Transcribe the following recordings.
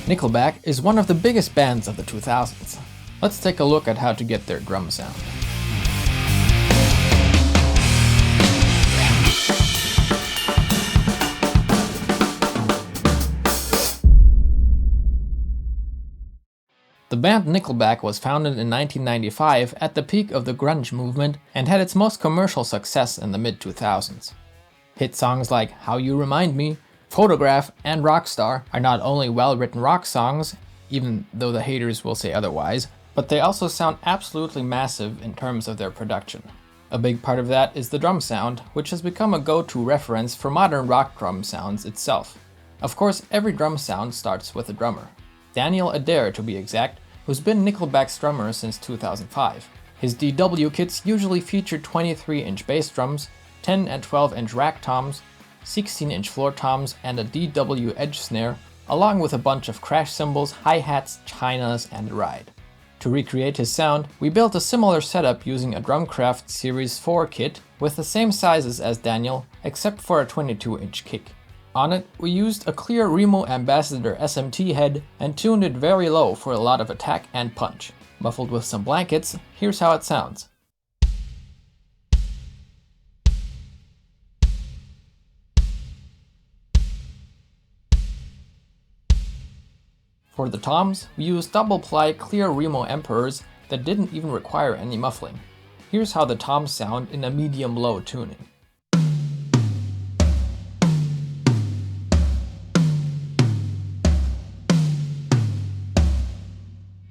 Nickelback is one of the biggest bands of the 2000s. Let's take a look at how to get their drum sound. The band Nickelback was founded in 1995 at the peak of the grunge movement and had its most commercial success in the mid-2000s. Hit songs like How You Remind Me, Photograph, and Rockstar are not only well-written rock songs, even though the haters will say otherwise, but they also sound absolutely massive in terms of their production. A big part of that is the drum sound, which has become a go-to reference for modern rock drum sounds itself. Of course, every drum sound starts with a drummer. Daniel Adair, to be exact, who's been Nickelback's drummer since 2005. His DW kits usually feature 23-inch bass drums, 10 and 12-inch rack toms, 16-inch floor toms, and a DW edge snare, along with a bunch of crash cymbals, hi-hats, chinas, and a ride. To recreate his sound, we built a similar setup using a DrumCraft Series4 kit with the same sizes as Daniel, except for a 22-inch kick. On it, we used a clear Remo Ambassador SMT head and tuned it very low for a lot of attack and punch. Muffled with some blankets, here's how it sounds. For the toms, we used double-ply clear Remo Emperors that didn't even require any muffling. Here's how the toms sound in a medium-low tuning.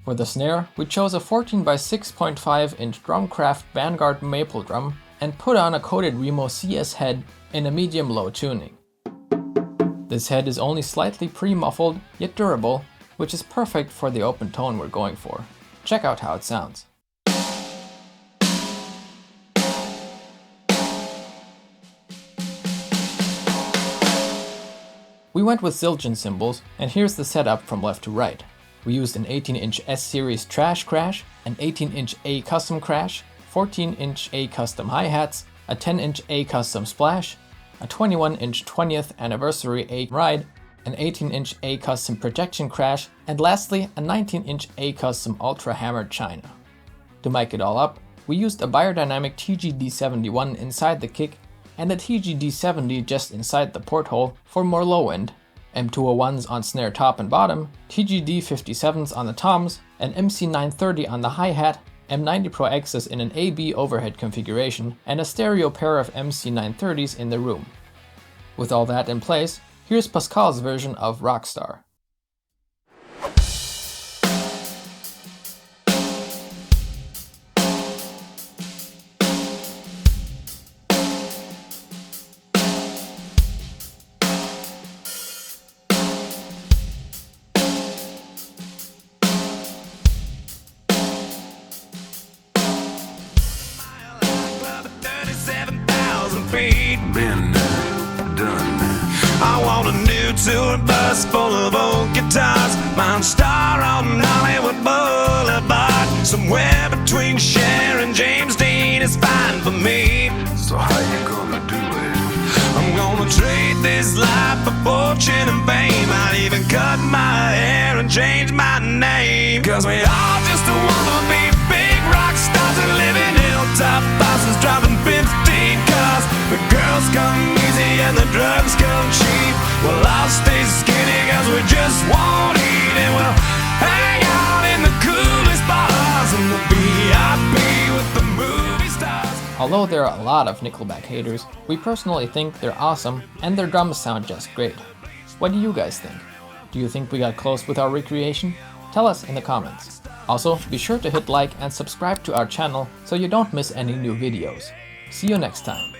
For the snare, we chose a 14 by 6.5 inch DrumCraft Vanguard maple drum and put on a coated Remo CS head in a medium-low tuning. This head is only slightly pre-muffled, yet durable, which is perfect for the open tone we're going for. Check out how it sounds. We went with Zildjian cymbals, and here's the setup from left to right. We used an 18-inch S-Series trash crash, an 18-inch A custom crash, 14-inch A custom hi-hats, a 10-inch A custom splash, a 21-inch 20th anniversary A ride, an 18-inch A custom projection crash, and lastly a 19-inch A custom ultra hammered china. To mic it all up, we used a Beyerdynamic TGD71 inside the kick and a TGD70 just inside the porthole for more low end, M201s on snare top and bottom, TGD57s on the toms, an MC930 on the hi-hat, M90 Pro X's in an AB overhead configuration, and a stereo pair of MC930s in the room. With all that in place, here's Pascal's version of Rockstar. Been done. I want a new tour bus full of old guitars, Mount Star on Hollywood Boulevard. Somewhere between Cher and James Dean is fine for me. So how you gonna do it? I'm gonna trade this life for fortune and fame. I'd even cut my hair and change my name. Cause we all just wanna be big rock stars and live in hilltop bosses driving 15 cars. The girls come easy and the drugs come cheap. We'll all stay skinny cause we just won't eat. And we'll hang out in the coolest bars and the VIP with the movie stars. Although there are a lot of Nickelback haters, we personally think they're awesome and their drums sound just great. What do you guys think? Do you think we got close with our recreation? Tell us in the comments. Also, be sure to hit like and subscribe to our channel so you don't miss any new videos. See you next time.